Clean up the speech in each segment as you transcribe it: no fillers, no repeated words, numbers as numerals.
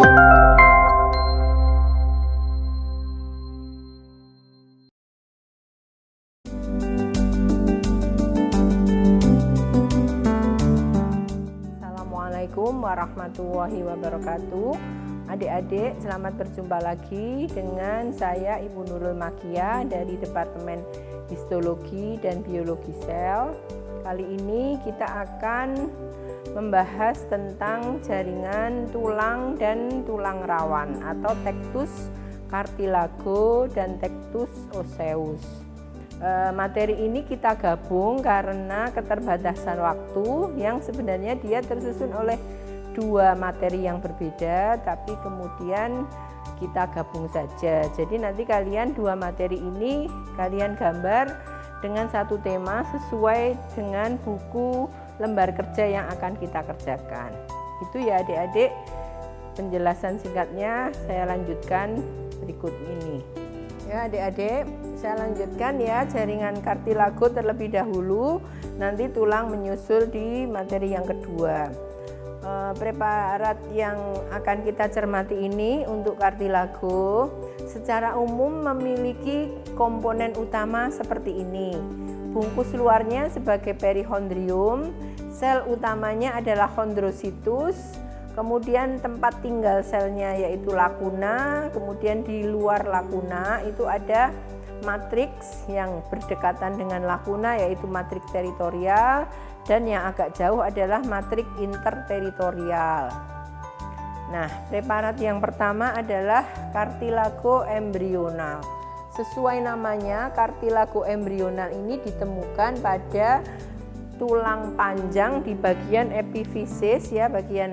Assalamualaikum warahmatullahi wabarakatuh. Adik-adik, selamat berjumpa lagi dengan saya Ibu Nurul Makia dari Departemen Histologi dan Biologi Sel. Kali ini kita akan membahas tentang jaringan tulang dan tulang rawan atau tectus cartilago dan tectus osseus. Materi ini kita gabung karena keterbatasan waktu yang sebenarnya dia tersusun oleh dua materi yang berbeda, tapi kemudian kita gabung saja. Jadi nanti kalian dua materi ini kalian gambar dengan satu tema sesuai dengan buku lembar kerja yang akan kita kerjakan. Itu ya adik-adik, penjelasan singkatnya saya lanjutkan berikut ini. Ya adik-adik, saya lanjutkan ya, jaringan cartilago terlebih dahulu, nanti tulang menyusul di materi yang kedua. Preparat yang akan kita cermati ini untuk cartilago secara umum memiliki komponen utama seperti ini. Bungkus luarnya sebagai perihondrium, sel utamanya adalah chondrocytus, kemudian tempat tinggal selnya yaitu lakuna, kemudian di luar lakuna itu ada matriks yang berdekatan dengan lakuna yaitu matriks teritorial, dan yang agak jauh adalah matriks interteritorial. Nah, preparat yang pertama adalah cartilago embryonal. Sesuai namanya, cartilago embryonal ini ditemukan pada tulang panjang di bagian epifisis ya, bagian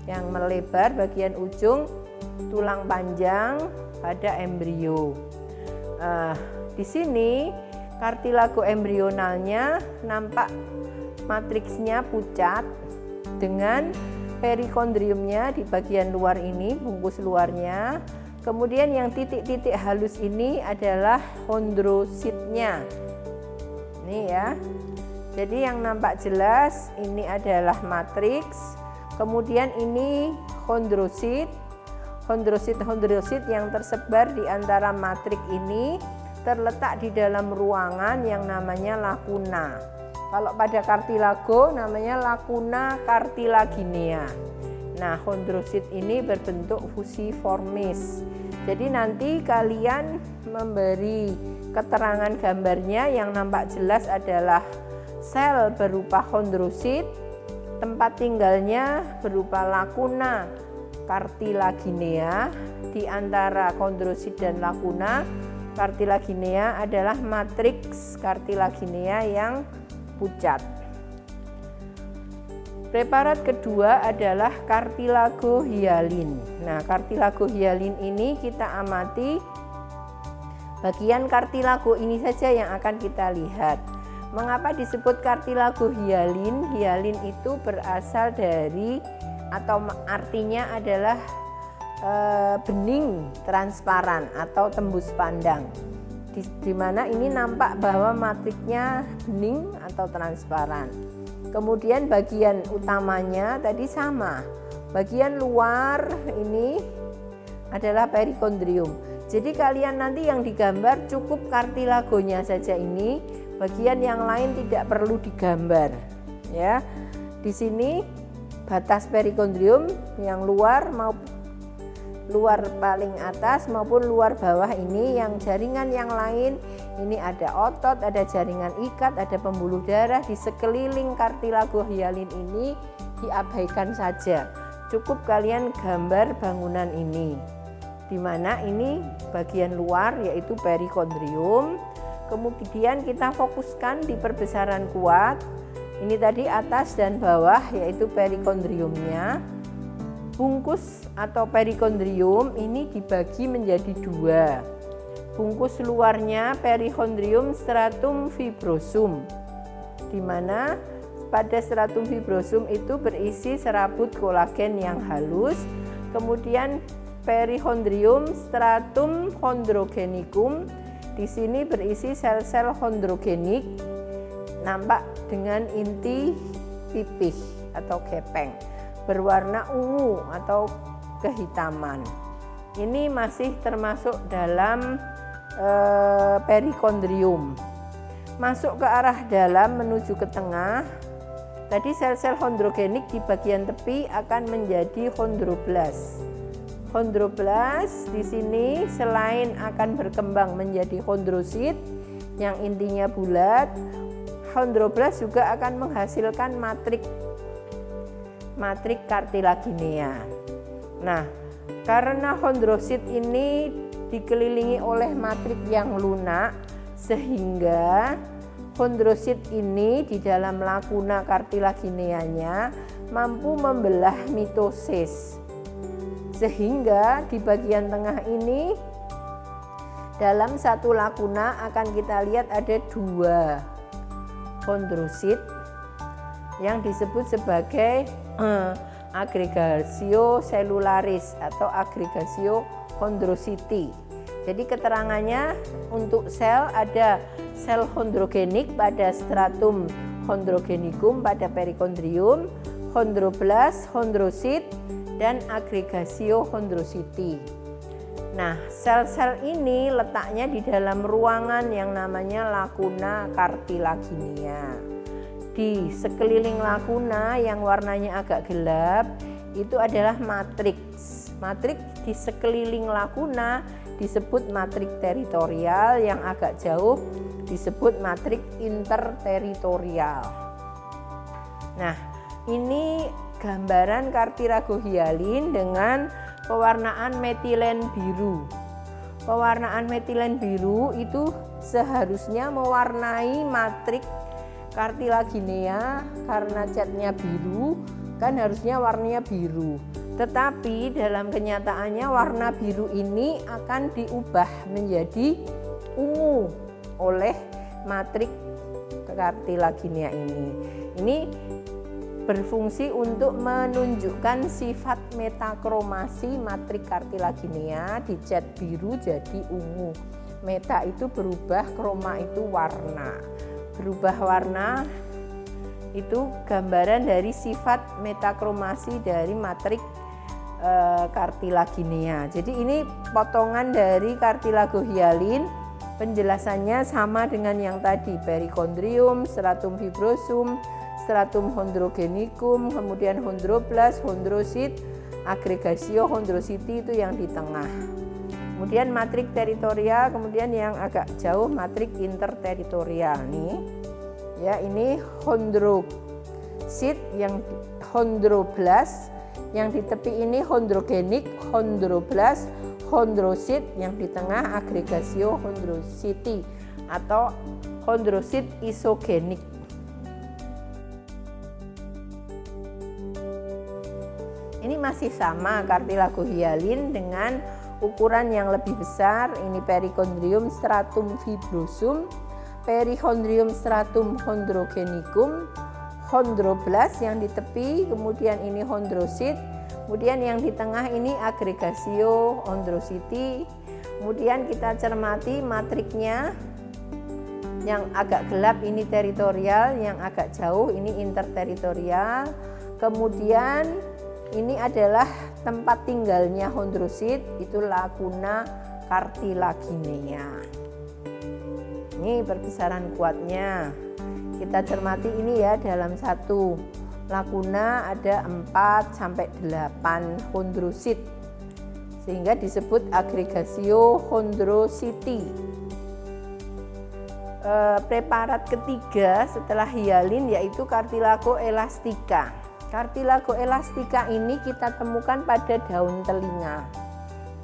yang melebar, bagian ujung tulang panjang pada embrio. Di sini cartilago embryonalnya nampak matriksnya pucat dengan perikondriumnya di bagian luar ini, bungkus luarnya. Kemudian yang titik-titik halus ini adalah chondrositnya. Ini ya. Jadi yang nampak jelas ini adalah matriks. Kemudian ini chondrosit. Chondrosit yang tersebar di antara matriks ini terletak di dalam ruangan yang namanya lakuna. Kalau pada cartilago namanya lakuna cartilaginea. Nah, chondrosit ini berbentuk fusiformis. Jadi nanti kalian memberi keterangan gambarnya yang nampak jelas adalah sel berupa chondrosit, tempat tinggalnya berupa lakuna cartilaginea. Di antara chondrosit dan lakuna cartilaginea adalah matriks cartilaginea yang pucat. Preparat kedua adalah cartilago hyalin. Nah, cartilago hyalin ini kita amati bagian cartilago ini saja yang akan kita lihat. Mengapa disebut cartilago hyalin? Hyalin itu berasal dari atau artinya adalah bening transparan atau tembus pandang. Di mana ini nampak bahwa matriknya bening atau transparan. Kemudian bagian utamanya tadi sama. Bagian luar ini adalah perikondrium. Jadi kalian nanti yang digambar cukup cartilagonya saja ini. Bagian yang lain tidak perlu digambar. Ya. Di sini batas perikondrium yang luar luar paling atas maupun luar bawah ini, yang jaringan yang lain ini ada otot, ada jaringan ikat, ada pembuluh darah. Di sekeliling cartilago hyalin ini diabaikan saja. Cukup kalian gambar bangunan ini, di mana ini bagian luar yaitu perikondrium. Kemudian kita fokuskan di perbesaran kuat. Ini tadi atas dan bawah yaitu perikondriumnya. Bungkus atau perikondrium ini dibagi menjadi dua. Bungkus luarnya perihondrium stratum fibrosum, di mana pada stratum fibrosum itu berisi serabut kolagen yang halus. Kemudian perihondrium stratum chondrogenicum, di sini berisi sel-sel chondrogenik, nampak dengan inti pipih atau gepeng, berwarna ungu atau kehitaman. Ini masih termasuk dalam perikondrium. Masuk ke arah dalam menuju ke tengah. Tadi sel-sel chondrogenik di bagian tepi akan menjadi chondroblast. Chondroblast di sini selain akan berkembang menjadi chondrosit yang intinya bulat, chondroblast juga akan menghasilkan matrik kartilaginea. Nah, karena chondrosit ini dikelilingi oleh matrik yang lunak, sehingga chondrosit ini di dalam lakuna kartilagineanya mampu membelah mitosis. Sehingga di bagian tengah ini dalam satu lakuna akan kita lihat ada 2 chondrosit yang disebut sebagai agregatio cellularis atau agregatio chondrocyte. Jadi keterangannya untuk sel ada sel chondrogenik pada stratum chondrogenicum pada perikondrium, chondroblast, chondrosit, dan agregatio chondrocyte. Nah, sel-sel ini letaknya di dalam ruangan yang namanya lakuna kartilaginea. Di sekeliling lakuna yang warnanya agak gelap itu adalah matriks. Matriks di sekeliling lakuna disebut matrik teritorial, yang agak jauh disebut matrik interteritorial. Nah, ini gambaran cartilagohyalin dengan pewarnaan metilen biru. Pewarnaan metilen biru itu seharusnya mewarnai matrik kartilaginea karena catnya biru, kan harusnya warnanya biru. Tetapi dalam kenyataannya warna biru ini akan diubah menjadi ungu oleh matrik kartilaginea ini. Ini berfungsi untuk menunjukkan sifat metakromasi matrik kartilaginea, dicat biru jadi ungu. Meta itu berubah, kroma itu warna. Berubah warna itu gambaran dari sifat metakromasi dari matrik kartilaginea. Jadi ini potongan dari cartilagohyalin. Penjelasannya sama dengan yang tadi, perikondrium, stratum fibrosum, stratum chondrogenicum, kemudian chondroblast, chondrosit, agregatio chondrocyte itu yang di tengah. Kemudian matrik teritorial, kemudian yang agak jauh matrik interteritorial nih. Ya, ini chondrosit, yang chondroblast, yang di tepi ini chondrogenik, chondroblast, chondrosit, yang di tengah agregatio chondrocyte atau chondrosit isogenik. Ini masih sama cartilagohyalin dengan ukuran yang lebih besar. Ini perikondrium stratum fibrosum, perichondrium stratum chondrogenicum, chondroblast yang di tepi, kemudian ini chondrosit, kemudian yang di tengah ini agregatio chondrocyte. Kemudian kita cermati matriknya, yang agak gelap ini teritorial, yang agak jauh ini interteritorial. Kemudian ini adalah tempat tinggalnya chondrosit, itu lakuna kartilaginea. Ini perbesaran kuatnya. Kita cermati ini ya, dalam satu lakuna ada 4 sampai 8 chondrosit, sehingga disebut agregatio chondrocyte. Preparat ketiga setelah hyalin yaitu cartilago elastica. Cartilago elastica ini kita temukan pada daun telinga.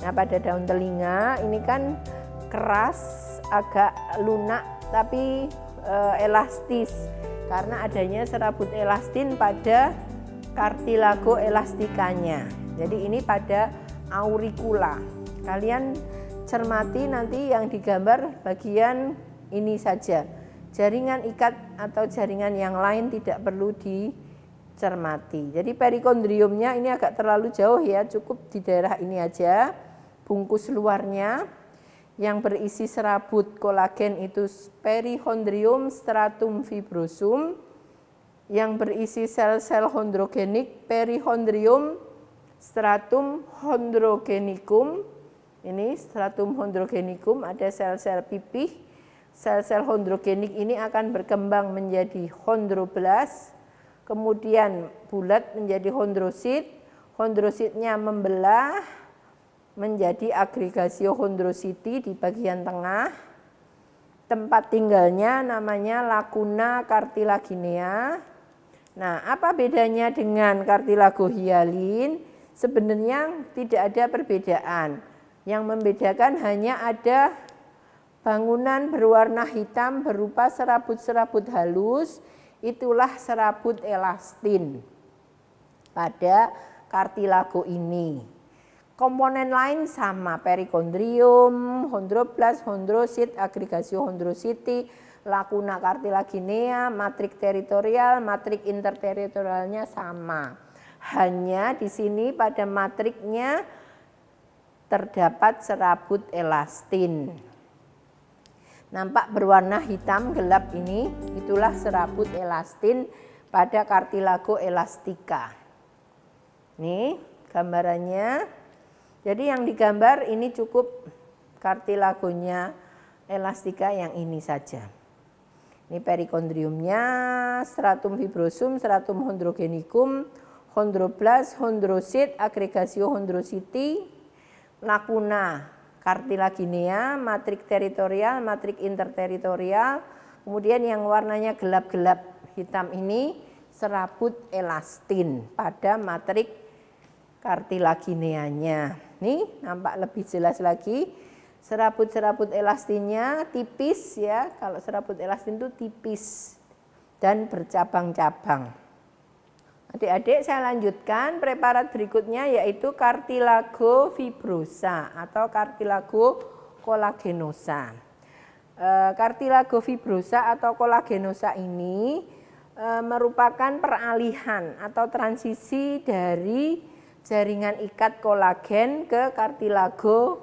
Nah, pada daun telinga ini kan keras, agak lunak, tapi elastis karena adanya serabut elastin pada cartilago elastikanya. Jadi ini pada auricula. Kalian cermati nanti yang digambar bagian ini saja. Jaringan ikat atau jaringan yang lain tidak perlu dicermati. Jadi perikondriumnya ini agak terlalu jauh ya, cukup di daerah ini aja. Bungkus luarnya yang berisi serabut kolagen itu perichondrium stratum fibrosum, yang berisi sel-sel chondrogenik perichondrium stratum chondrogenicum. Ini stratum chondrogenicum, ada sel-sel pipih. Sel-sel chondrogenik ini akan berkembang menjadi chondroblast, kemudian bulat menjadi chondrosit. Chondrositnya membelah menjadi agregatio chondrositi di bagian tengah. Tempat tinggalnya namanya lacuna cartilaginea. Nah, apa bedanya dengan cartilago hyalin? Sebenarnya tidak ada perbedaan. Yang membedakan hanya ada bangunan berwarna hitam berupa serabut-serabut halus, itulah serabut elastin pada cartilago ini. Komponen lain sama, perikondrium, chondroblast, chondrosit, agregatio chondrositi, lacuna cartilaginea, matrik teritorial, matrik interteritorialnya sama. Hanya di sini pada matriknya terdapat serabut elastin. Nampak berwarna hitam gelap ini, itulah serabut elastin pada cartilago elastica. Nih gambarannya. Jadi yang digambar ini cukup cartilagonya elastica yang ini saja. Ini perikondriumnya, stratum fibrosum, stratum chondrogenicum, chondroblast, chondrosit, agregatio chondrositi, lacuna cartilaginea, matrik teritorial, matrik interteritorial, kemudian yang warnanya gelap-gelap hitam ini serabut elastin pada matrik cartilagineanya. Nih nampak lebih jelas lagi. Serabut-serabut elastinnya tipis ya. Kalau serabut elastin itu tipis dan bercabang-cabang. Adik-adik saya lanjutkan preparat berikutnya yaitu cartilago fibrosa atau cartilago collageноsa. Cartilago fibrosa atau collageноsa ini merupakan peralihan atau transisi dari jaringan ikat kolagen ke cartilago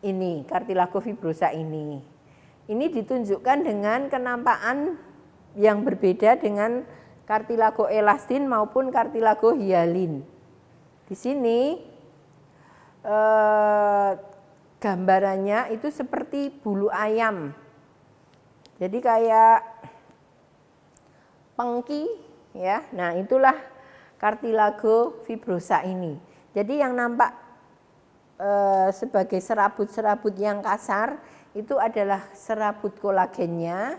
ini, cartilago fibrosa ini. Ini ditunjukkan dengan kenampakan yang berbeda dengan cartilago elastin maupun cartilago hyalin. Di sini gambarannya itu seperti bulu ayam. Jadi kayak pengki ya. Nah, itulah cartilago fibrosa ini. Jadi yang nampak sebagai serabut-serabut yang kasar itu adalah serabut kolagennya.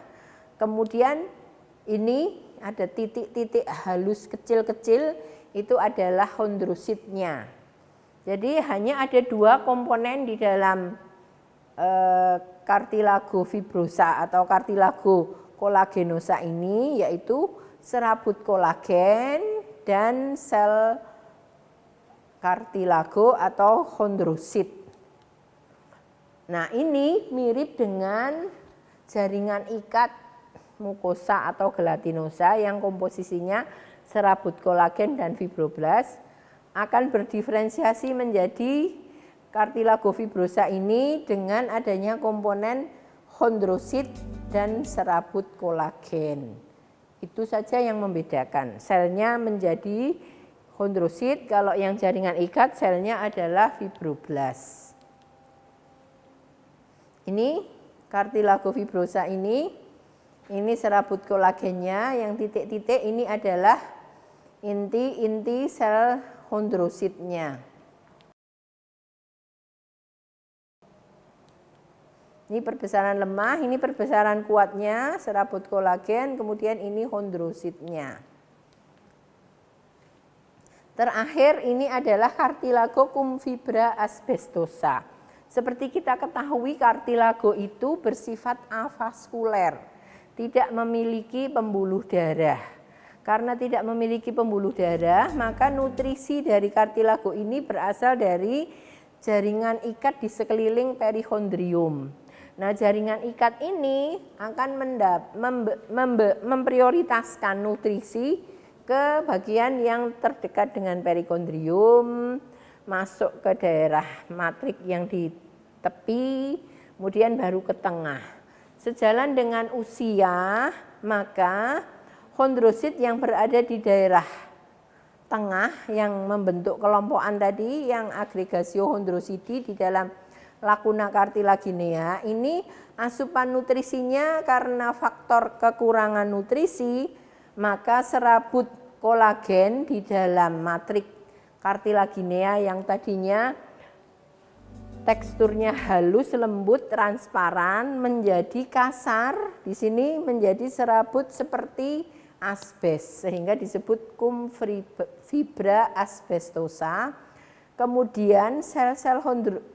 Kemudian ini ada titik-titik halus kecil-kecil itu adalah chondrositnya. Jadi hanya ada dua komponen di dalam cartilago fibrosa atau cartilago collageноsa ini, yaitu serabut kolagen dan sel cartilago atau chondrosit. Nah, ini mirip dengan jaringan ikat mukosa atau gelatinosa yang komposisinya serabut kolagen dan fibroblast akan berdiferensiasi menjadi cartilago fibrosa ini dengan adanya komponen chondrosit dan serabut kolagen. Itu saja yang membedakan. Selnya menjadi chondrosit, kalau yang jaringan ikat selnya adalah fibroblast. Ini cartilago fibrosa ini serabut kolagennya, yang titik-titik ini adalah inti-inti sel chondrositnya. Ini perbesaran lemah, ini perbesaran kuatnya, serabut kolagen, kemudian ini chondrositnya. Terakhir ini adalah cartilago cum fibra asbestosa. Seperti kita ketahui, cartilago itu bersifat avaskuler, tidak memiliki pembuluh darah. Karena tidak memiliki pembuluh darah, maka nutrisi dari cartilago ini berasal dari jaringan ikat di sekeliling perichondrium. Nah, jaringan ikat ini akan memprioritaskan nutrisi ke bagian yang terdekat dengan perichondrium, masuk ke daerah matrik yang di tepi, kemudian baru ke tengah. Sejalan dengan usia, maka chondrosit yang berada di daerah tengah yang membentuk kelompokan tadi yang agregatio chondrosidi di dalam lacuna cartilaginea ini asupan nutrisinya karena faktor kekurangan nutrisi, maka serabut kolagen di dalam matrik cartilaginea yang tadinya teksturnya halus, lembut, transparan menjadi kasar. Di sini menjadi serabut seperti asbes sehingga disebut cum fibra asbestosa. Kemudian sel-sel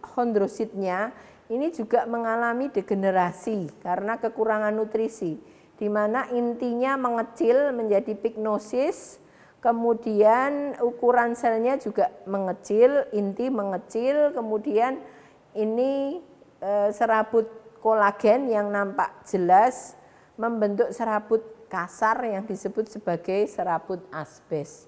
chondrositnya ini juga mengalami degenerasi karena kekurangan nutrisi, di mana intinya mengecil menjadi pignosis. Kemudian ukuran selnya juga mengecil, inti mengecil, kemudian ini serabut kolagen yang nampak jelas membentuk serabut kasar yang disebut sebagai serabut asbes.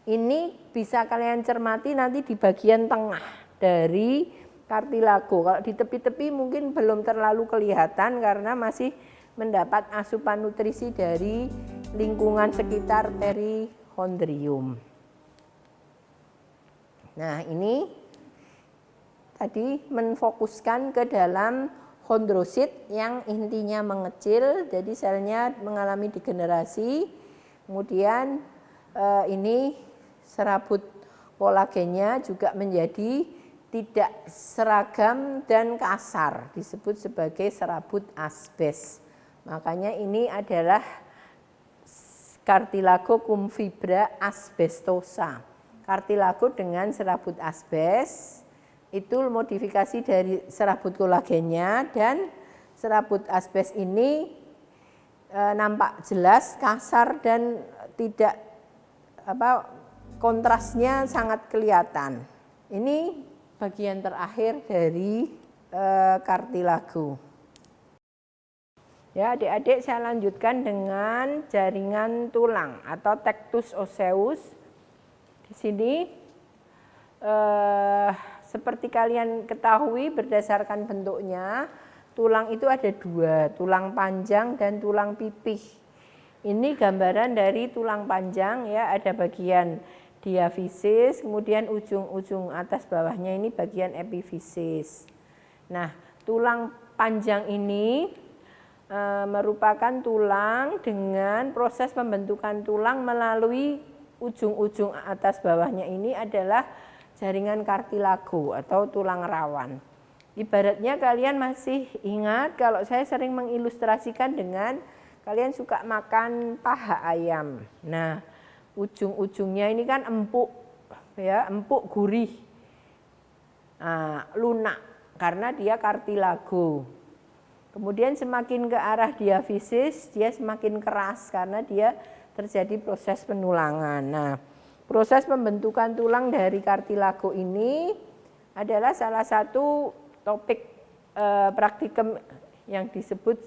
Ini bisa kalian cermati nanti di bagian tengah dari kartilago. Kalau di tepi-tepi mungkin belum terlalu kelihatan karena masih mendapat asupan nutrisi dari lingkungan sekitar perihondrium. Nah, ini tadi menfokuskan ke dalam chondrosit yang intinya mengecil, jadi selnya mengalami degenerasi. Kemudian ini serabut kolagennya juga menjadi tidak seragam dan kasar, disebut sebagai serabut asbes. Makanya ini adalah cartilago cum fibra asbestosa. Kartilago dengan serabut asbes itu modifikasi dari serabut kolagennya, dan serabut asbes ini nampak jelas kasar dan tidak kontrasnya sangat kelihatan. Ini bagian terakhir dari kartilago. Ya, adik-adik, saya lanjutkan dengan jaringan tulang atau tectus osseus. Di sini seperti kalian ketahui berdasarkan bentuknya, tulang itu ada dua, tulang panjang dan tulang pipih. Ini gambaran dari tulang panjang ya, ada bagian diafisis, kemudian ujung-ujung atas bawahnya ini bagian epifisis. Nah, tulang panjang ini merupakan tulang dengan proses pembentukan tulang melalui ujung-ujung atas bawahnya ini adalah jaringan kartilago atau tulang rawan. Ibaratnya kalian masih ingat kalau saya sering mengilustrasikan dengan kalian suka makan paha ayam. Nah, ujung-ujungnya ini kan empuk ya, empuk gurih. Nah, lunak karena dia kartilago. Kemudian semakin ke arah diafisis dia semakin keras karena dia terjadi proses penulangan. Nah, proses pembentukan tulang dari kartilago ini adalah salah satu topik praktikum yang disebut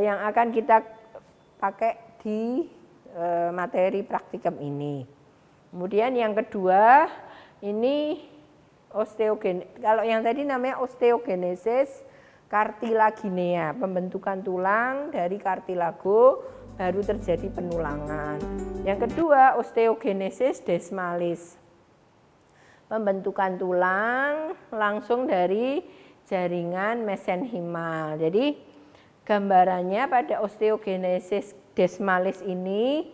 yang akan kita pakai di materi praktikum ini. Kemudian yang kedua ini osteogenesis. Kalau yang tadi namanya osteogenesis cartilaginea, pembentukan tulang dari kartilago baru terjadi penulangan. Yang kedua osteogenesis desmalis, pembentukan tulang langsung dari jaringan mesenhimal. Jadi gambarannya pada osteogenesis desmalis ini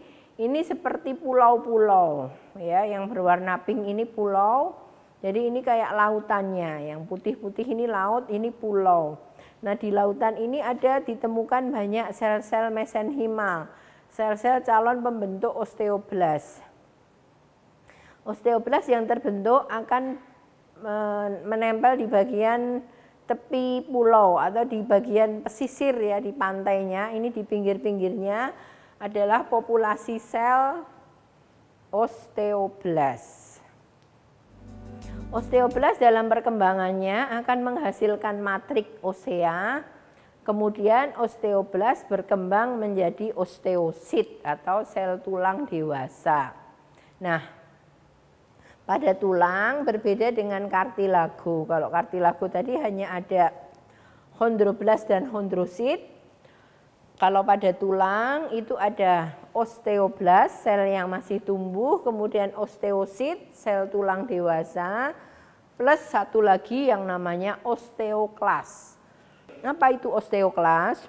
seperti pulau-pulau ya, yang berwarna pink ini pulau. Jadi ini kayak lautannya, yang putih-putih ini laut, ini pulau. Nah, di lautan ini ditemukan banyak sel-sel mesenhimal, sel-sel calon pembentuk osteoblas. Osteoblas yang terbentuk akan menempel di bagian tepi pulau atau di bagian pesisir ya, di pantainya. Ini di pinggir-pinggirnya adalah populasi sel osteoblas. Osteoblas dalam perkembangannya akan menghasilkan matrik osea, kemudian osteoblas berkembang menjadi osteosit atau sel tulang dewasa. Nah, pada tulang berbeda dengan kartilago. Kalau kartilago tadi hanya ada chondroblas dan chondrosit. Kalau pada tulang itu ada osteoblast, sel yang masih tumbuh, kemudian osteosit, sel tulang dewasa, plus satu lagi yang namanya osteoklas. Apa itu osteoklas?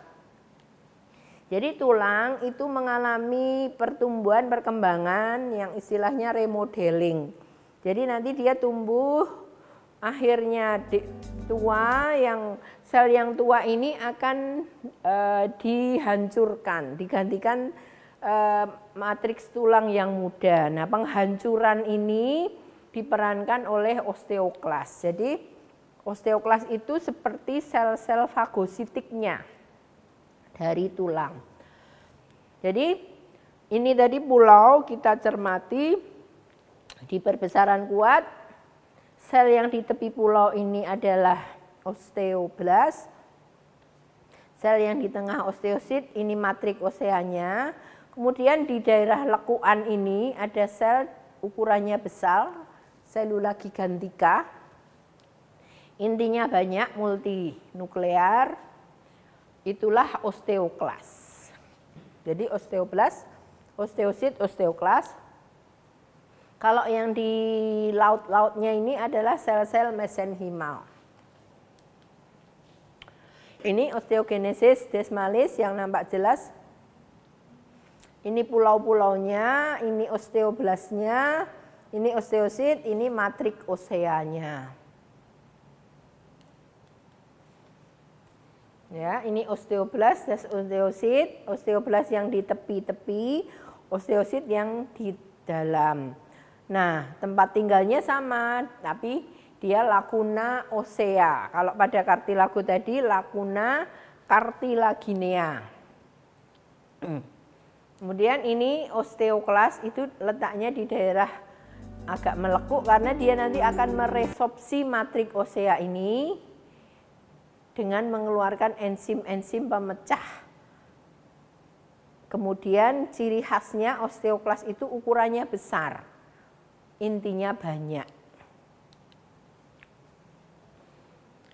Jadi tulang itu mengalami pertumbuhan perkembangan yang istilahnya remodeling. Jadi nanti dia tumbuh akhirnya tua, yang sel yang tua ini akan dihancurkan, digantikan matriks tulang yang muda. Nah, penghancuran ini diperankan oleh osteoklas. Jadi osteoklas itu seperti sel-sel fagositiknya dari tulang. Jadi ini tadi pulau kita cermati di perbesaran kuat. Sel yang di tepi pulau ini adalah osteoblast. Sel yang di tengah osteosit ini matrik oseanya. Kemudian di daerah lekuan ini ada sel ukurannya besar, selula gigantika. Intinya banyak, multinuklear. Itulah osteoklas. Jadi osteoblast, osteosit, osteoklas. Kalau yang di laut-lautnya ini adalah sel-sel mesenchimal. Ini osteogenesis desmalis yang nampak jelas. Ini pulau-pulaunya, ini osteoblastnya, ini osteosit, ini matrik oseanya. Ya, ini osteoblast, osteosit, osteoblast yang di tepi-tepi, osteosit yang di dalam. Nah, tempat tinggalnya sama, tapi dia lacuna osea. Kalau pada cartilago tadi lacuna cartilaginea. Kemudian ini osteoklas itu letaknya di daerah agak melekuk karena dia nanti akan meresorpsi matrik osea ini dengan mengeluarkan enzim-enzim pemecah. Kemudian ciri khasnya osteoklas itu ukurannya besar, intinya banyak.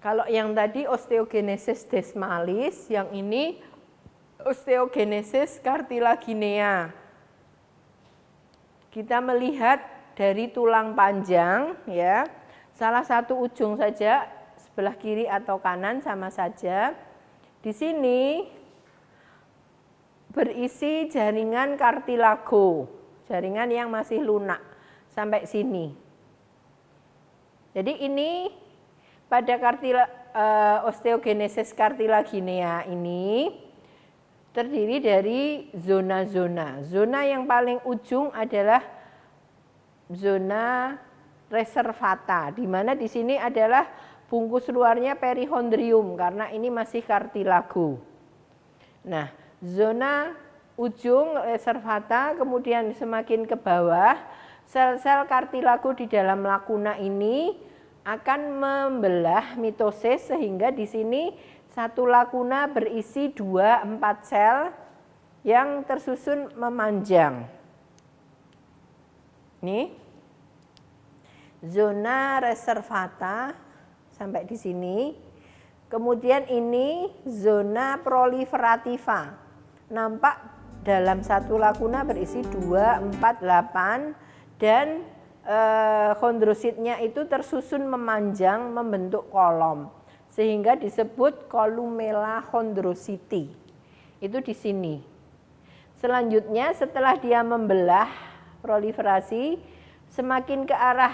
Kalau yang tadi osteogenesis desmalis, yang ini osteogenesis cartilaginea. Kita melihat dari tulang panjang, ya, salah satu ujung saja, sebelah kiri atau kanan sama saja. Di sini berisi jaringan kartilago, jaringan yang masih lunak sampai sini. Jadi ini pada osteogenesis cartilaginea ini terdiri dari zona-zona. Zona yang paling ujung adalah zona reservata, di mana di sini adalah bungkus luarnya perihondrium karena ini masih kartilago. Nah, zona ujung reservata, kemudian semakin ke bawah, sel-sel kartilago di dalam lacuna ini akan membelah mitosis sehingga di sini satu lacuna berisi 2-4 sel yang tersusun memanjang. Nih, zona reservata sampai di sini. Kemudian ini zona proliferativa. Nampak dalam satu lacuna berisi 2, 4, 8 dan kondrositnya itu tersusun memanjang membentuk kolom sehingga disebut columella chondrocyte. Itu di sini. Selanjutnya setelah dia membelah proliferasi semakin ke arah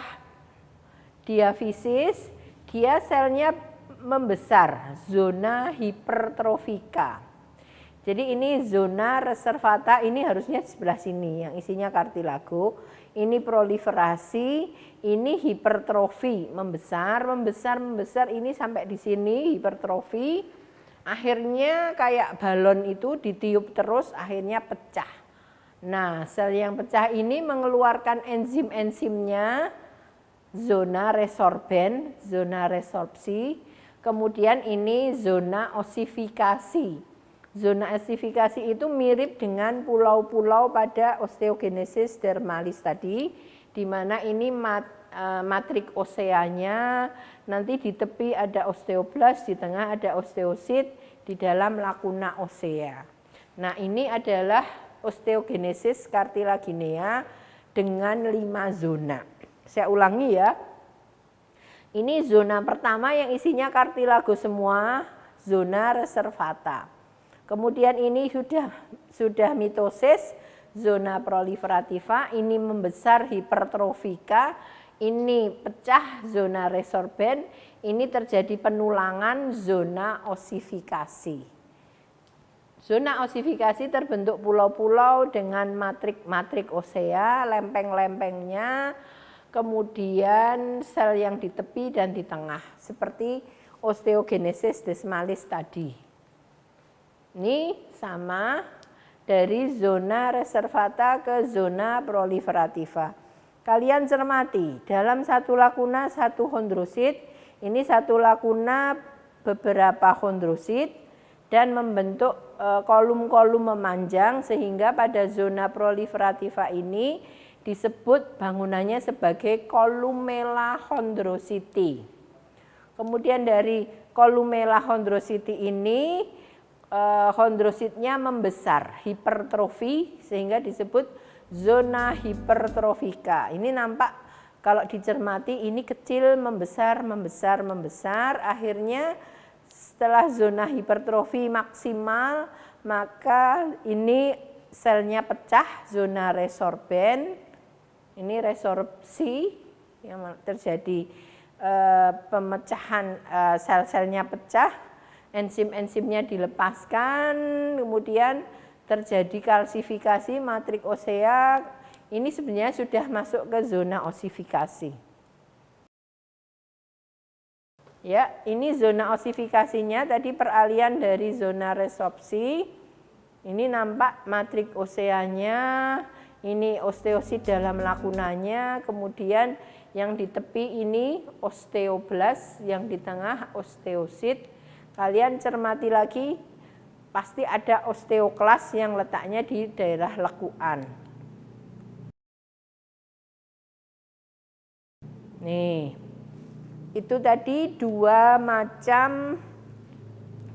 diafisis, dia selnya membesar, zona hipertrofika. Jadi ini zona reservata, ini harusnya di sebelah sini yang isinya kartilago. Ini proliferasi, ini hipertrofi, membesar, ini sampai di sini hipertrofi. Akhirnya kayak balon itu ditiup terus, akhirnya pecah. Nah, sel yang pecah ini mengeluarkan enzim-enzimnya, zona resorben, zona resorpsi. Kemudian ini zona osifikasi. Zona osifikasi itu mirip dengan pulau-pulau pada osteogenesis dermalis tadi, di mana ini matrik oseanya, nanti di tepi ada osteoblast, di tengah ada osteosit, di dalam lacuna osea. Nah, ini adalah osteogenesis cartilaginea dengan 5 zona. Saya ulangi ya. Ini zona pertama yang isinya kartilago semua, zona reservata. Kemudian ini sudah mitosis, zona proliferativa, ini membesar hipertrofika, ini pecah zona resorben, ini terjadi penulangan zona osifikasi. Zona osifikasi terbentuk pulau-pulau dengan matrik osea, lempeng-lempengnya, kemudian sel yang di tepi dan di tengah, seperti osteogenesis desmalis tadi. Ini sama dari zona reservata ke zona proliferativa. Kalian cermati, dalam satu lakuna satu kondrosit, ini satu lakuna beberapa kondrosit dan membentuk kolom-kolom memanjang, sehingga pada zona proliferativa ini disebut bangunannya sebagai kolumella chondrocyte. Kemudian dari kolumella chondrocyte ini chondrositnya membesar, hipertrofi, sehingga disebut zona hipertrofika. Ini nampak kalau dicermati ini kecil, membesar, membesar, membesar. Akhirnya setelah zona hipertrofi maksimal, maka ini selnya pecah, zona resorben. Ini resorpsi yang terjadi pemecahan, sel-selnya pecah. Enzim-enzimnya dilepaskan, kemudian terjadi kalsifikasi matrik osea. Ini sebenarnya sudah masuk ke zona osifikasi. Ya, ini zona osifikasinya tadi peralihan dari zona resorpsi. Ini nampak matrik oseanya, ini osteosit dalam lakunanya, kemudian yang di tepi ini osteoblas, yang di tengah osteosit. Kalian cermati lagi, pasti ada osteoklas yang letaknya di daerah lekuan. Nih, itu tadi 2 macam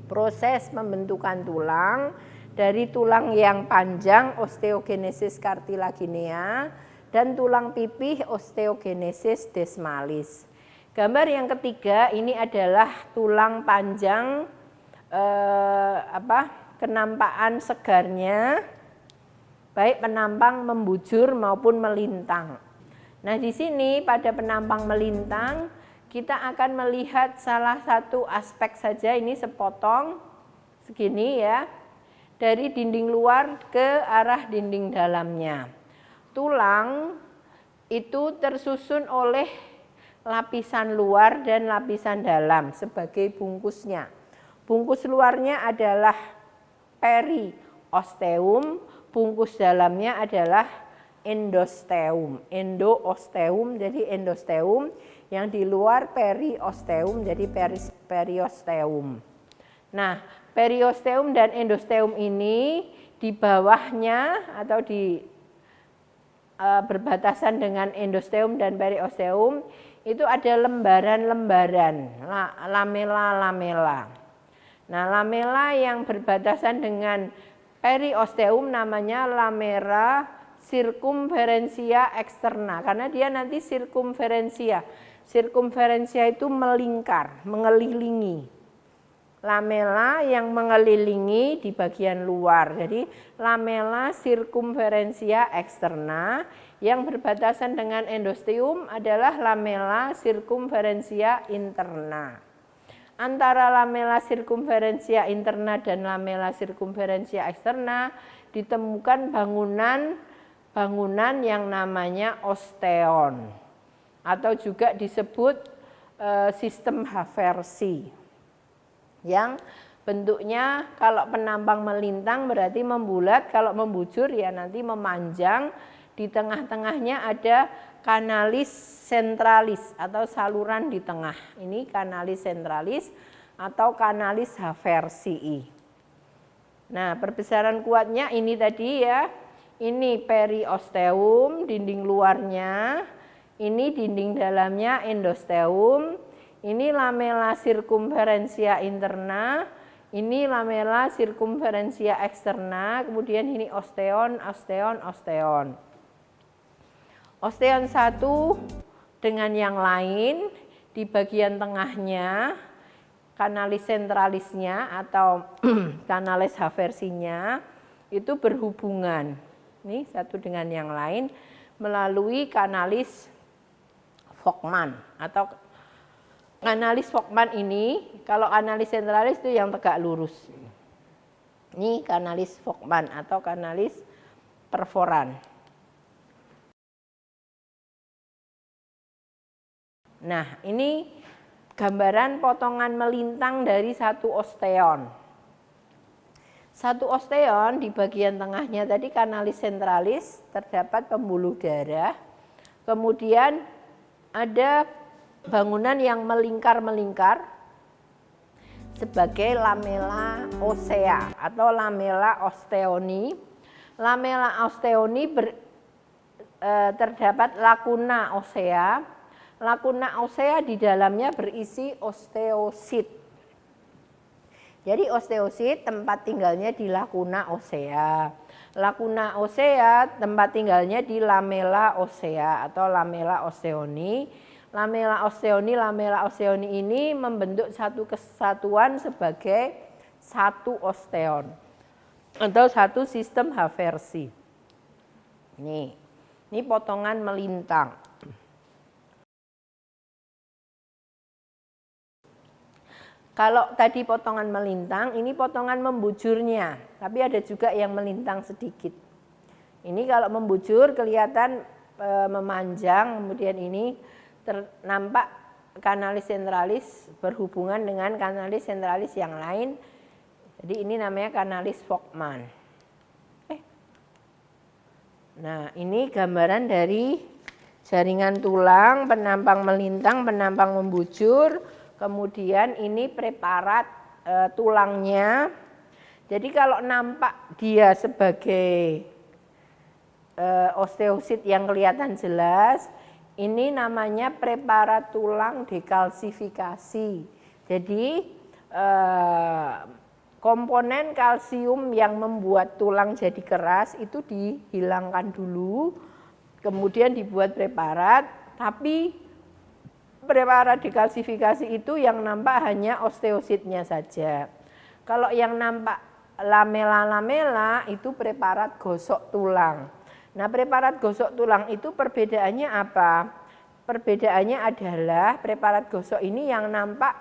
proses pembentukan tulang. Dari tulang yang panjang, osteogenesis cartilaginea, dan tulang pipih, osteogenesis desmalis. Gambar yang ketiga ini adalah tulang panjang, kenampakan segarnya, baik penampang membujur maupun melintang. Nah, di sini pada penampang melintang kita akan melihat salah satu aspek saja, ini sepotong segini ya, dari dinding luar ke arah dinding dalamnya. Tulang itu tersusun oleh lapisan luar dan lapisan dalam sebagai bungkusnya. Bungkus luarnya adalah periosteum, bungkus dalamnya adalah endosteum. Endoosteum jadi endosteum, yang di luar periosteum jadi periosteum. Nah, periosteum dan endosteum ini di bawahnya atau di berbatasan dengan endosteum dan periosteum itu ada lembaran-lembaran, lamela-lamela. Nah, lamela yang berbatasan dengan periosteum namanya lamella circumferentia externa, karena dia nanti circumferentia. Circumferentia itu melingkar, mengelilingi. Lamela yang mengelilingi di bagian luar. Jadi lamella circumferentia externa, yang berbatasan dengan endosteum adalah lamella circumferentia interna. Antara lamella circumferentia interna dan lamella circumferentia externa ditemukan bangunan yang namanya osteon, atau juga disebut sistem Haversi, yang bentuknya kalau penampang melintang berarti membulat, kalau membujur ya nanti memanjang. Di tengah-tengahnya ada kanalis centralis atau saluran di tengah. Ini kanalis centralis atau kanalis Haversii. Nah, perbesaran kuatnya ini tadi ya. Ini periosteum, dinding luarnya. Ini dinding dalamnya endosteum. Ini lamella circumferentia interna. Ini lamela circumferentia externa, kemudian ini osteon, osteon, osteon. Osteon satu dengan yang lain di bagian tengahnya, kanalis sentralisnya atau kanalis haversinya itu berhubungan. Ini satu dengan yang lain melalui kanalis Volkmann atau kanalis Volkmann ini, kalau kanalis sentralis itu yang tegak lurus. Ini kanalis Volkmann atau kanalis perforan. Nah, ini gambaran potongan melintang dari satu osteon. Satu osteon di bagian tengahnya tadi kanalis sentralis, terdapat pembuluh darah. Kemudian ada bangunan yang melingkar-melingkar sebagai lamela osea atau lamela osteoni. Lamela osteoni terdapat lakuna osea. Lakuna osea di dalamnya berisi osteosit. Jadi osteosit tempat tinggalnya di lakuna osea. Lakuna osea tempat tinggalnya di lamela osea atau lamela osteoni. Lamela osteoni ini membentuk satu kesatuan sebagai satu osteon atau satu sistem haversi. Ini potongan melintang. Kalau tadi potongan melintang, ini potongan membujurnya, tapi ada juga yang melintang sedikit. Ini kalau membujur kelihatan memanjang, kemudian ini nampak kanalis sentralis berhubungan dengan kanalis sentralis yang lain. Jadi ini namanya kanalis Volkmann. Nah, ini gambaran dari jaringan tulang, penampang melintang, penampang membujur. Kemudian ini preparat tulangnya. Jadi kalau nampak dia sebagai osteosit yang kelihatan jelas, ini namanya preparat tulang dekalsifikasi. Jadi komponen kalsium yang membuat tulang jadi keras itu dihilangkan dulu, kemudian dibuat preparat, tapi preparat dekalsifikasi itu yang nampak hanya osteositnya saja. Kalau yang nampak lamela-lamela itu preparat gosok tulang. Nah, preparat gosok tulang itu perbedaannya apa? Perbedaannya adalah preparat gosok ini yang nampak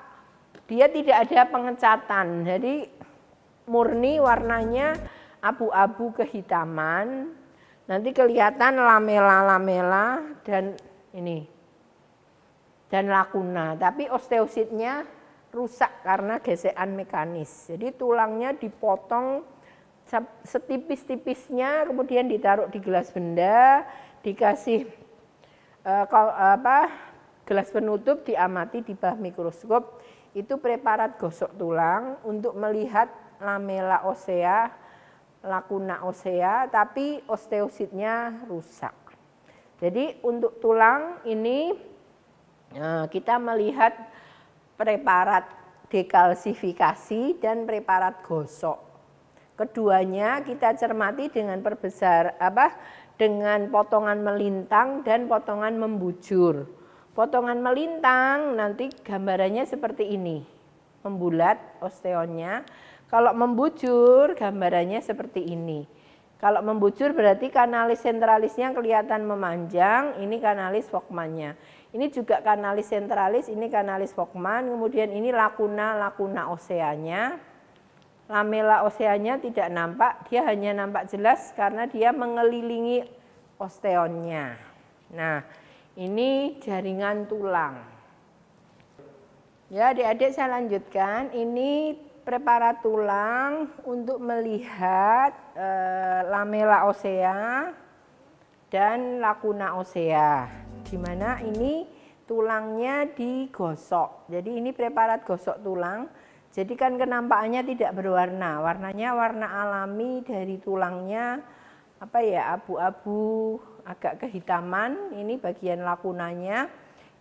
dia tidak ada pengecatan. Jadi murni warnanya abu-abu kehitaman. Nanti kelihatan lamela-lamela dan ini. Dan lakuna, tapi osteositnya rusak karena gesekan mekanis. Jadi tulangnya dipotong setipis-tipisnya, kemudian ditaruh di gelas benda, dikasih gelas penutup, diamati di bawah mikroskop. Itu preparat gosok tulang untuk melihat lamela osea, lakuna osea, tapi osteositnya rusak. Jadi untuk tulang ini kita melihat preparat dekalsifikasi dan preparat gosok. Keduanya kita cermati dengan dengan potongan melintang dan potongan membujur. Potongan melintang nanti gambarannya seperti ini, membulat osteonnya. Kalau membujur gambarannya seperti ini. Kalau membujur berarti kanalis sentralisnya kelihatan memanjang, ini kanalis Volkmann-nya. Ini juga kanalis sentralis, ini kanalis Volkmann, kemudian ini lakuna oseanya. Lamela oseanya tidak nampak, dia hanya nampak jelas karena dia mengelilingi osteonnya. Nah, ini jaringan tulang. Ya, adik-adik saya lanjutkan. Ini preparat tulang untuk melihat lamela osea dan lakuna osea. Di mana ini tulangnya digosok. Jadi ini preparat gosok tulang. Jadi kan kenampakannya tidak berwarna, warnanya warna alami dari tulangnya abu-abu agak kehitaman, ini bagian lakunanya.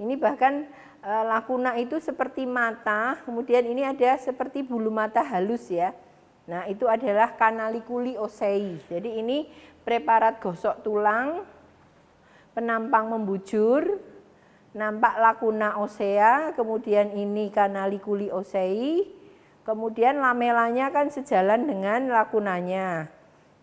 Ini bahkan lakuna itu seperti mata, kemudian ini ada seperti bulu mata halus ya. Nah, itu adalah canaliculi ossei. Jadi ini preparat gosok tulang, penampang membujur, nampak lakuna ossea, kemudian ini canaliculi ossei, kemudian lamelanya kan sejalan dengan lakunanya.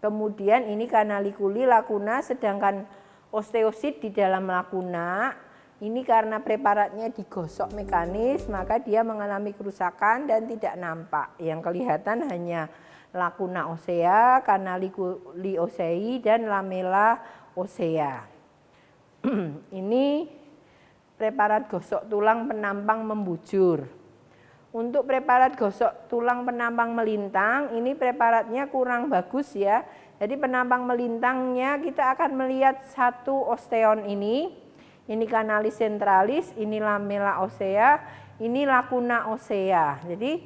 Kemudian ini canaliculi lakuna, sedangkan osteosit di dalam lakuna, ini karena preparatnya digosok mekanis, maka dia mengalami kerusakan dan tidak nampak. Yang kelihatan hanya lakuna ossea, canaliculi ossei, dan lamella ossea. Ini preparat gosok tulang penampang membujur. Untuk preparat gosok tulang penampang melintang, ini preparatnya kurang bagus ya. Jadi penampang melintangnya kita akan melihat satu osteon ini canalis centralis, ini lamella ossea, ini lakuna ossea. Jadi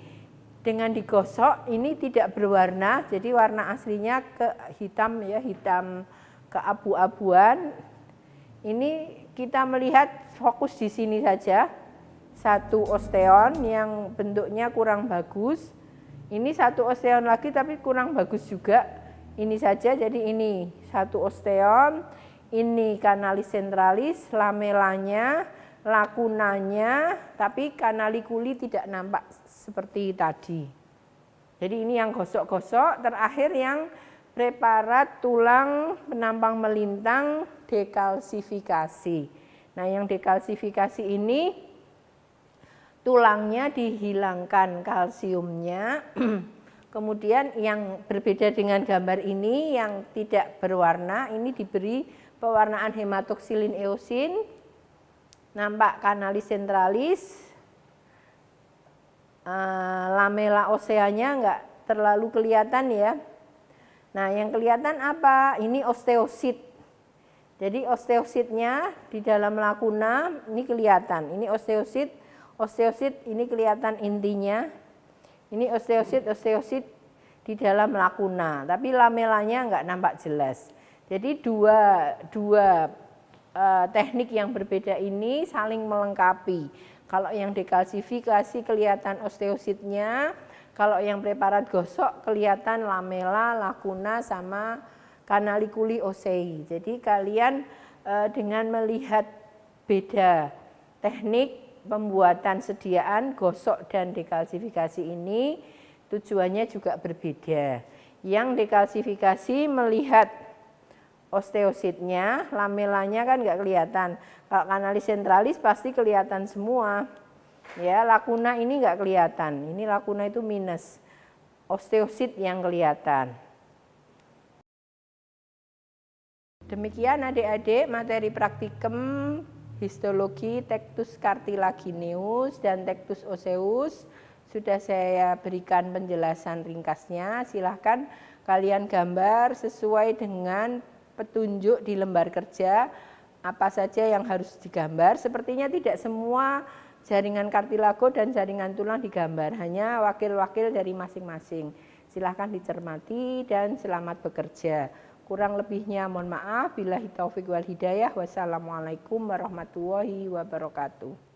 dengan digosok ini tidak berwarna, jadi warna aslinya ke hitam ya, hitam keabu-abuan. Ini kita melihat fokus di sini saja. Satu osteon yang bentuknya kurang bagus. Ini satu osteon lagi tapi kurang bagus juga. Ini saja, jadi ini satu osteon, ini canalis centralis, lamellanya, lakunanya, tapi canaliculi tidak nampak seperti tadi. Jadi ini yang gosok-gosok. Terakhir yang preparat tulang penampang melintang dekalsifikasi. Nah, yang dekalsifikasi ini tulangnya dihilangkan kalsiumnya. Kemudian yang berbeda dengan gambar ini yang tidak berwarna, ini diberi pewarnaan hematoksilin eosin, nampak canalis centralis, lamella osseanya enggak terlalu kelihatan ya. Nah, yang kelihatan apa? Ini osteosit. Jadi osteositnya di dalam lakuna ini kelihatan. Ini osteosit ini kelihatan intinya. Ini osteosit di dalam lakuna, tapi lamellanya enggak nampak jelas. Jadi dua teknik yang berbeda ini saling melengkapi. Kalau yang dekalsifikasi kelihatan osteositnya, kalau yang preparat gosok kelihatan lamella, lakuna, sama canaliculi ossei. Jadi kalian dengan melihat beda teknik pembuatan sediaan gosok dan dekalsifikasi ini tujuannya juga berbeda. Yang dekalsifikasi melihat osteositnya, lamellanya kan nggak kelihatan. Kalau canalis centralis pasti kelihatan semua. Ya, lakuna ini nggak kelihatan. Ini lakuna itu minus. Osteosit yang kelihatan. Demikian adik-adik materi praktikum histologi Tectus cartilagineus dan Tectus osseus. Sudah saya berikan penjelasan ringkasnya. Silahkan kalian gambar sesuai dengan petunjuk di lembar kerja apa saja yang harus digambar. Sepertinya tidak semua jaringan kartilago dan jaringan tulang digambar, hanya wakil-wakil dari masing-masing. Silahkan dicermati dan selamat bekerja. Kurang lebihnya mohon maaf. Billahi taufik wal hidayah. Wassalamualaikum warahmatullahi wabarakatuh.